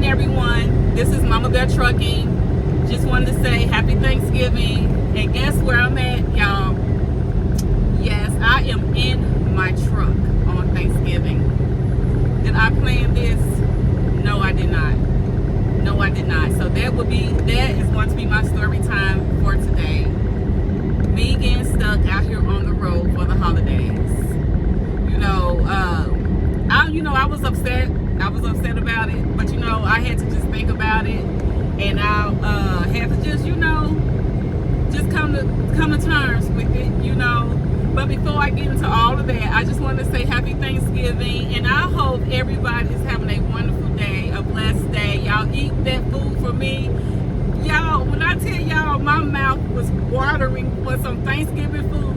everyone. This is Mama Bear Trucking. Just wanted to say happy Thanksgiving. And guess where I'm at, y'all? Yes, I am in my truck on Thanksgiving. Did I plan this? No, I did not. No, I did not. So that is going to be my story time for today. Me getting stuck out here on the road for the holidays. I was upset. I was upset about it, but I had to just think about it, and I had to just come to terms with it, But before I get into all of that, I just want to say happy Thanksgiving, and I hope everybody is having a wonderful day, a blessed day. Y'all eat that food for me. Y'all, when I tell y'all my mouth was watering for some Thanksgiving food,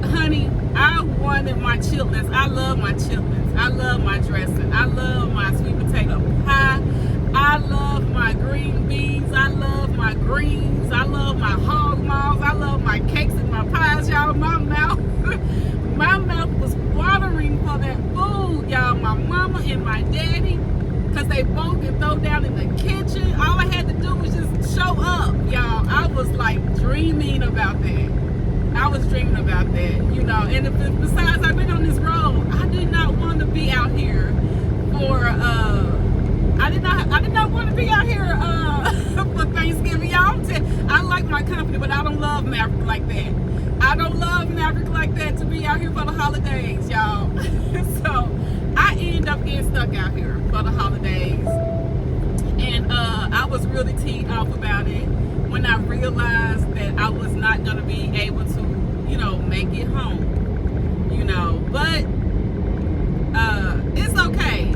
honey, I wanted my chitlins. I love my chitlins. I love my dressing. I love my sweet potato pie. I love my green beans. I love my greens. I love my hog maws. I love my cakes and my pies, y'all. My mouth was watering for that food, y'all. My mama and my daddy, because they both can throw down in the kitchen. All I had to do was just show up, y'all. I was like dreaming about that. I was dreaming about that, And besides, I've been on this road. I did not want to be out here for I did not want to be out here for Thanksgiving, y'all. I like my company, but I don't love Maverick like that. I don't love Maverick like that to be out here for the holidays, y'all. So I end up getting stuck out here for the holidays, and I was really teed off about it when I realized that I was not going to be able to, make it home, but it's okay,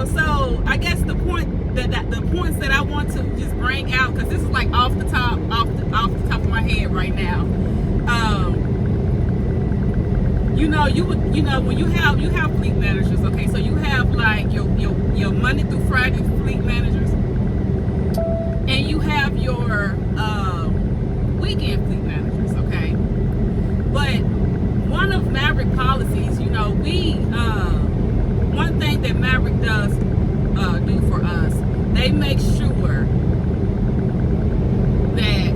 so I guess the points that I want to just bring out, because this is like off the top of my head right now. When you have fleet managers, okay, so you have like your Monday through Friday fleet managers, and you have your weekend fleet managers, okay? But one of Maverick policies, one thing that Maverick does do for us, they make sure that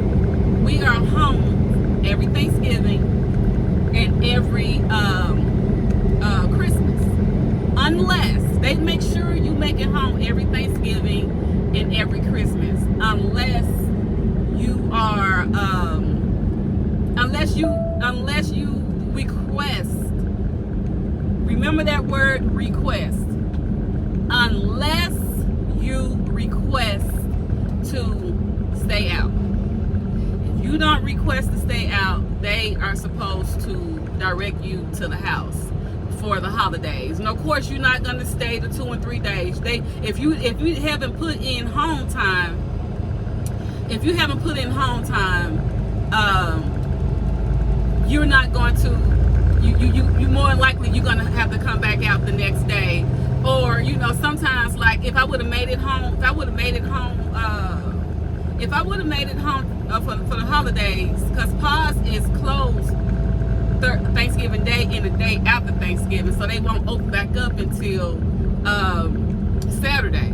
we are home every Thanksgiving and every Christmas. Unless they make sure you make it home every Thanksgiving and every Christmas, unless you are unless you request. Remember that word, request. Unless you request to stay out. If you don't request to stay out, they are supposed to direct you to the house for the holidays. And of course, you're not going to stay the 2 and 3 days. If you haven't put in home time, you're not going to. You more likely you're going to have to come back out the next day, or sometimes, like if I would have made it home for the holidays, because PAWS is closed Thanksgiving Day and the day after Thanksgiving, so they won't open back up until Saturday.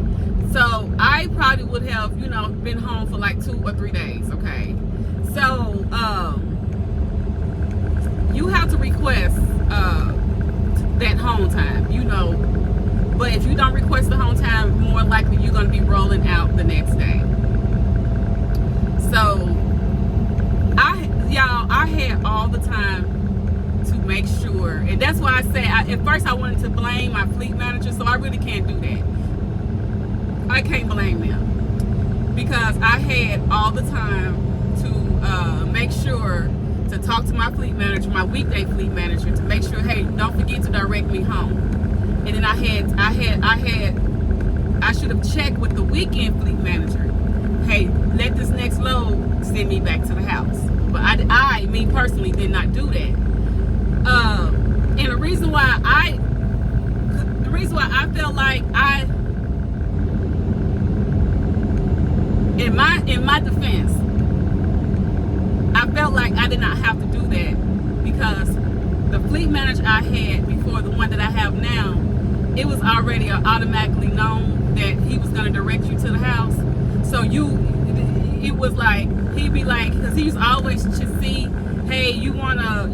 So I probably would have been home for like 2 or 3 days, okay? So you have to request that home time, but if you don't request the home time, more likely you're going to be rolling out the next day. So I had all the time to make sure, and that's why I say at first I wanted to blame my fleet manager, so I really can't do that. I can't blame them, because I had all the time to make sure to talk to my fleet manager, my weekday fleet manager, to make sure, hey, don't forget to direct me home. And then I should have checked with the weekend fleet manager, hey, let this next load send me back to the house. But I personally did not do that. And the reason why I felt like in my defense, I felt like I did not have to do that, because the fleet manager I had before, the one that I have now, it was already automatically known that he was going to direct you to the house. So it was like, he'd be like, because he used to always to see, hey, you want a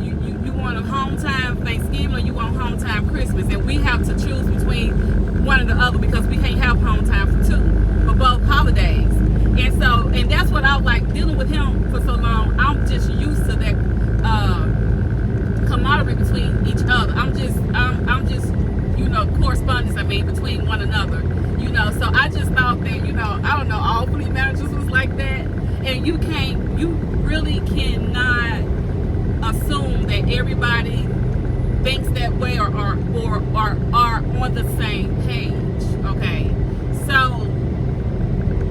home time Thanksgiving or you want home time Christmas, and we have to choose between one or the other because we can't have home time for both holidays. And that's what I was like, dealing with him for so long. I'm just used to that camaraderie between each other. I'm just correspondence, between one another, so I just thought that, I don't know, all fleet managers was like that. And you really cannot assume that everybody thinks that way or are on the same page. Okay, so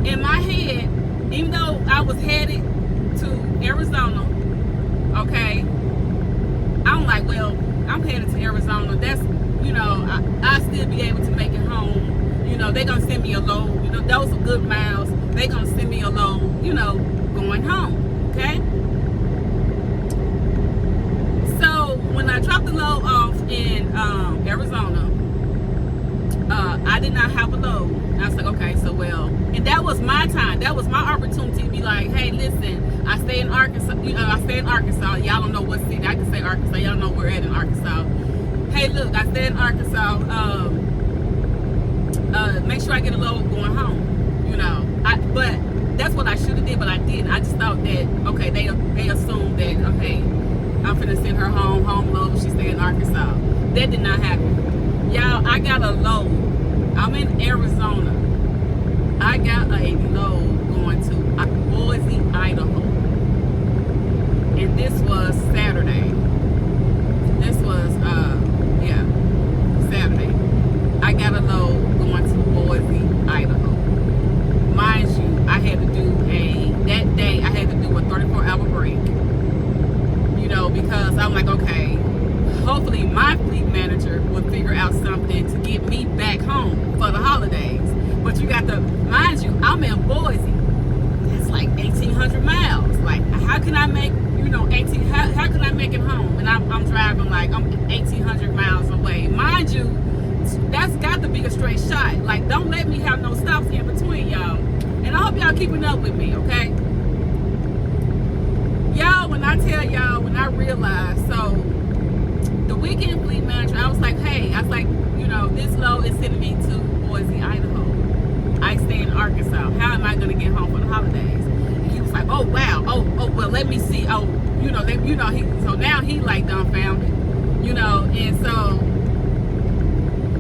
in my head, even though I was headed to Arizona, okay, I'm like, well, I'm headed to Arizona. That's, I still be able to make it home. They're gonna send me a load. Those are good miles. They're gonna send me a load, going home. Okay. So when I dropped the load off in Arizona, I did not have a load. I was like, okay, so and that was my time. That was my opportunity to be like, hey, listen, I stay in Arkansas. I stay in Arkansas. Y'all don't know what city. I can say Arkansas. Y'all know where we're at in Arkansas. Hey, look, I stay in Arkansas. Make sure I get a load going home. But that's what I should have did, but I didn't. I just thought that, okay, they assumed that, okay, I'm finna send her home load. She stay in Arkansas. That did not happen. Y'all, I got a load. I'm in Arizona. I got a load going to Boise, Idaho. And this was Saturday. This was, Saturday. I got a load going to Boise, Idaho. Mind you, I had to do that day I had to do a 34-hour break. Because I'm like, okay, hopefully my fleet manager will figure out something to get me back home for the holidays. But you got to, mind you, I'm in Boise. That's like 1,800 miles. Like, how can I make, how can I make it home? And I'm driving like I'm 1,800 miles away. Mind you, that's got to be a straight shot. Like, don't let me have no stops in between, y'all. And I hope y'all keeping up with me, okay? Y'all, when I tell y'all, when I realized, so the weekend fleet manager, I was like, this load is sending me to Boise, Idaho. I stay in Arkansas. How am I going to get home for the holidays? And he was like, oh, wow. Oh, well, let me see. Oh, so now he like dumbfounded, and so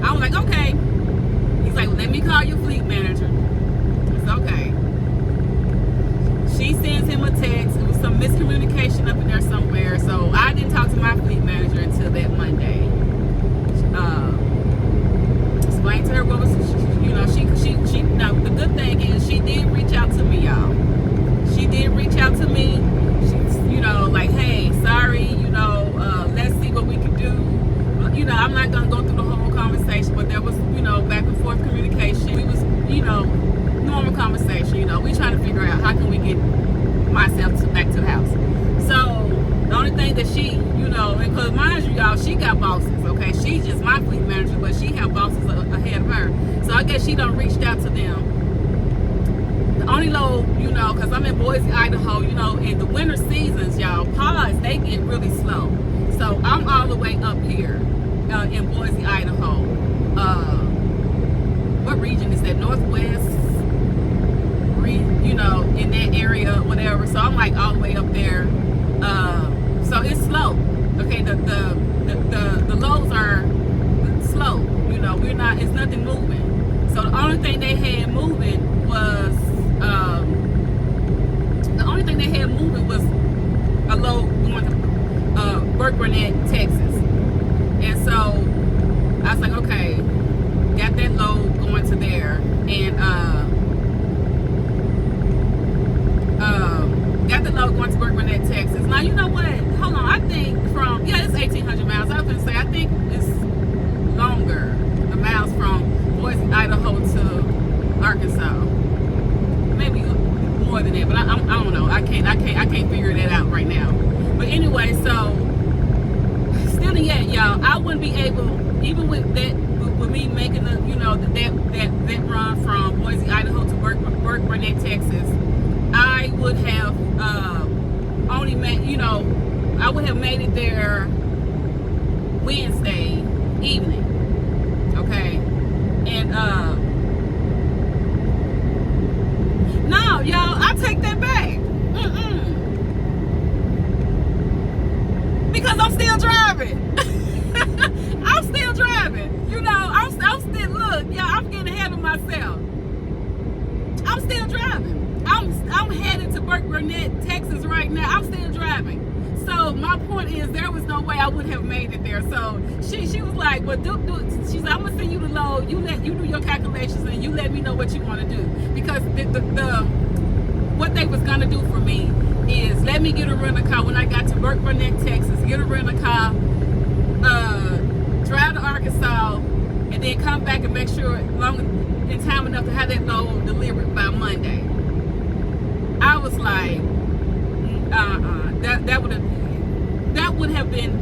I was like, okay. He's like, well, let me call your fleet manager. It's okay. She sends him a text. It was some miscommunication up in there somewhere. So I didn't talk to my fleet manager until that Monday. Explained to her what was, she. Now the good thing is she did reach out to me, y'all. She did reach out to me. She's, like, hey, sorry, let's see what we can do. I'm not gonna go through the whole conversation, but there was, back and forth communication. We was, normal conversation. We trying to figure out how can we get myself back to the house. So the only thing that she, because mind you, y'all, she got bosses. Okay, she's just my fleet manager, but she have bosses ahead of her. So I guess she done reached out to them. The only load, because I'm in Boise, Idaho, in the winter seasons, y'all, pods, they get really slow. So I'm all the way up here in Boise, Idaho. What region is that? Northwest, in that area, whatever. So I'm like all the way up there. So it's slow. Okay, the loads are slow. We're not. It's nothing moving. So the only thing they had moving was a load going to Burke Burnett, Texas. And so I was like, okay, got that load going to there, and got the load going to Burke Burnett, Texas. Now you know what? Hold on, I think it's 1,800 miles. I was gonna say I think it's longer, the miles from Boise, Idaho to Arkansas. Maybe more than that, but I don't know. I can't figure that out right now. But anyway, so still yet, y'all, I wouldn't be able, even with that, with me making the, that run only made, I would have made it there Wednesday evening. Okay. And no, y'all, I take that back. Because I'm still driving. I'm still driving. I'm still, look, y'all, I'm getting ahead of myself. I'm still driving. I'm headed to Burnett, Texas right now. I'm still driving. So my point is, there was no way I would have made it there. So she was like, well, she's like, I'm gonna send you the load. You do your calculations and you let me know what you want to do. Because what they was gonna do for me is let me get a rental car when I got to Burnett, Texas. Get a rental car, drive to Arkansas, and then come back and make sure in time enough to have that load delivered by Monday. I was like, that would have been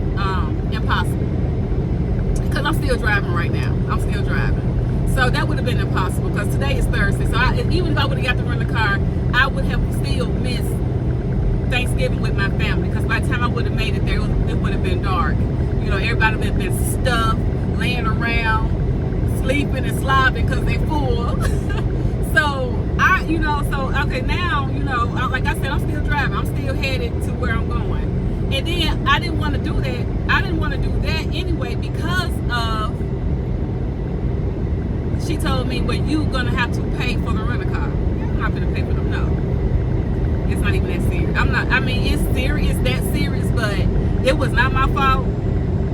impossible, because I'm still driving right now. I'm still driving, so that would have been impossible, because today is Thursday. So even if I would have got to rent a car, I would have still missed Thanksgiving with my family, because by the time I would have made it there, it would have been dark. Everybody would have been stuffed, laying around, sleeping and slobbing because they full. So okay, now, like I said, I'm still driving. I'm still headed to where I'm going. And then I didn't want to do that. I didn't want to do that anyway, because of, she told me, well, you're going to have to pay for the rental car. I'm not going to pay for them, no. It's not even that serious. It's serious, that serious, but it was not my fault.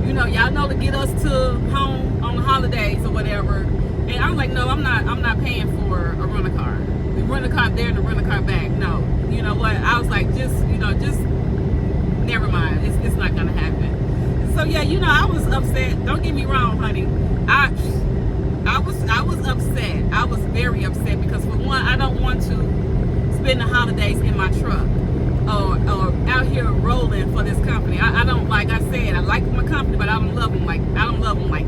Y'all know to get us to home on the holidays or whatever. And I was like, no, I'm not paying for a rental car. The rental car there and the rental car back. No. You know what? I was like, just never mind. It's not gonna happen. So yeah, I was upset. Don't get me wrong, honey. I was upset. I was very upset, because for one, I don't want to spend the holidays in my truck or out here rolling for this company. I don't, like I said, I like my company, but I don't love them like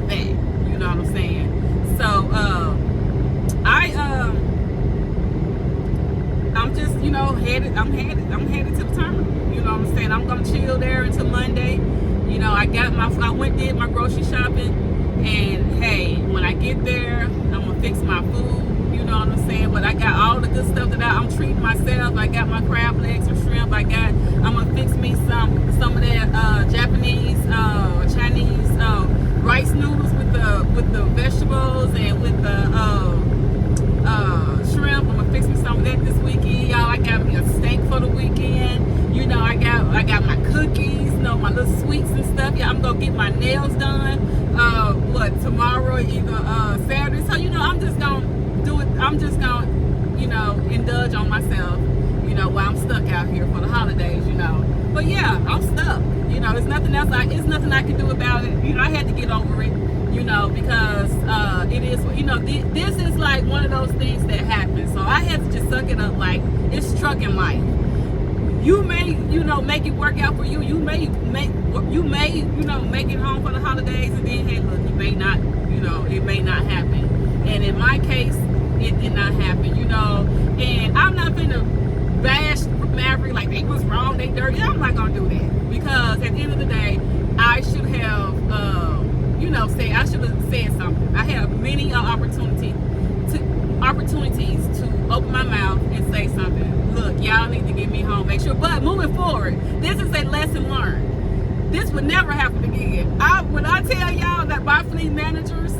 that. You know what I'm saying? So I'm just headed to the terminal. You know what I'm saying? I'm gonna chill there until Monday. I did my grocery shopping, and hey, when I get there, I'm gonna fix my food. You know what I'm saying? But I got all the good stuff that I'm treating myself. I got my crab legs or shrimp. I'm gonna fix me some of that Japanese, Chinese rice noodles with the vegetables and with the shrimp. I'm gonna fix me some of that this weekend, y'all. I got me a steak for the weekend. I got my cookies, my little sweets and stuff. Yeah, I'm gonna get my nails done. Tomorrow, either Saturday. So I'm just gonna do it. I'm just gonna indulge on myself. While I'm stuck out here for the holidays. But yeah, I'm stuck. There's nothing else. It's nothing I can do about it. I had to get over it. Because it is. This is like one of those things that happens. So I had to just suck it up. Like, it's trucking life. You may, make it work out for you. You may make it home for the holidays, and then, hey, look, it may not happen. And in my case, it did not happen, and I'm not gonna bash Maverick like they was wrong, they dirty. I'm not gonna do that, because at the end of the day, I should have, I should have said something. I had many opportunities to open my mouth and say something. Look, y'all need to get me home. Make sure. But moving forward, this is a lesson learned. This would never happen again. When I tell y'all that my fleet managers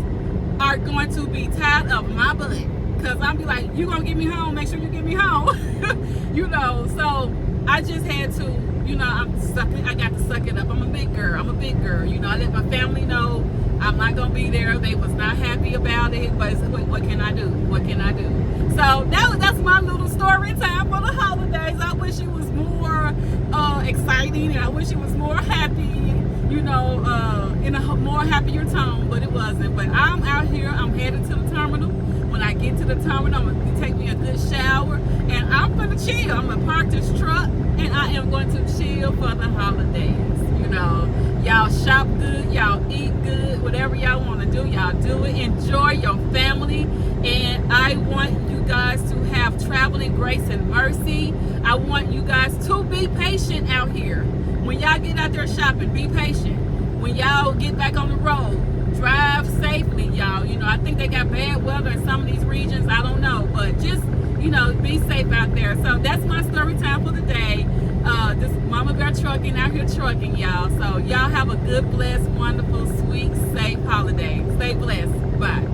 are going to be tired of my butt, because I'll be like, you gonna get me home? Make sure you get me home. So I just had to, I got to suck it up. I'm a big girl. I let my family know I'm not gonna be there. They was not happy about it, but what can I do? So that's my little story time for the holidays. I wish it was more exciting, and I wish it was more happy, in a more happier tone, but it wasn't. But I'm out here. I'm headed to the terminal. When I get to the terminal, I'm gonna take me a good shower, and I'm gonna chill. I'm gonna park this truck, and I am going to chill for the holidays. Y'all shop good, y'all eat good, whatever y'all want to do, y'all do it. Enjoy your family, and I want you guys to have traveling great grace and mercy. I want you guys to be patient out here. When y'all get out there shopping, be patient. When y'all get back on the road, drive safely, y'all. You know, I think they got bad weather in some of these regions. I don't know, but just, you know, be safe out there. So that's my story time for the day. This Mama Bear trucking out here trucking, y'all. So y'all have a good, blessed, wonderful, sweet, safe holiday. Stay blessed. Bye.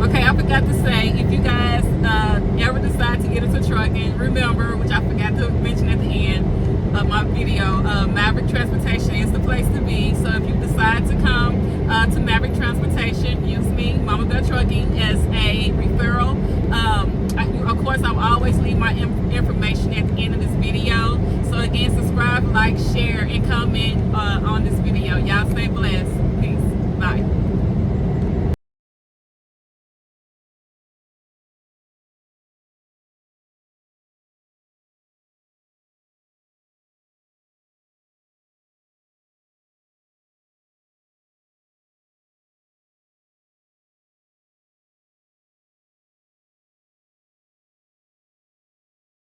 Okay, I forgot to say, if you guys ever decide to get into trucking, remember, which I forgot to mention at the end of my video, Maverick Transportation is the place to be. So if you decide to come to Maverick Transportation, use me, Mama Bear Trucking, as a referral. Of course, I will always leave my information at the end of this video. So again, subscribe, like, share, and comment on this video. Y'all stay blessed.